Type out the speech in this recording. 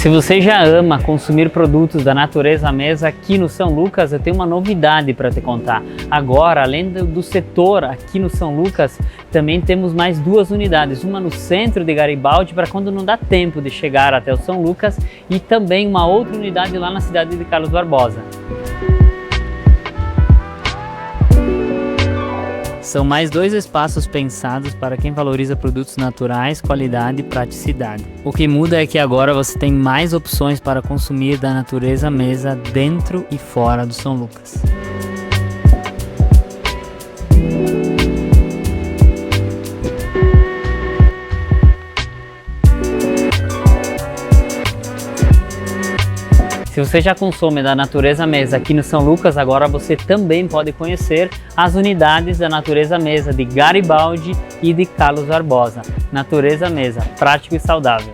Se você já ama consumir produtos da Natureza Mesa, aqui no São Lucas eu tenho uma novidade para te contar. Agora, além do setor aqui no São Lucas, também temos mais 2 unidades. Uma no centro de Garibaldi, para quando não dá tempo de chegar até o São Lucas, e também uma outra unidade lá na cidade de Barbosa. São mais 2 espaços pensados para quem valoriza produtos naturais, qualidade e praticidade. O que muda é que agora você tem mais opções para consumir da Natureza Mesa dentro e fora do São Lucas. Se você já consome da Natureza Mesa aqui no São Lucas, agora você também pode conhecer as unidades da Natureza Mesa de Garibaldi e de Barbosa. Natureza Mesa, prático e saudável.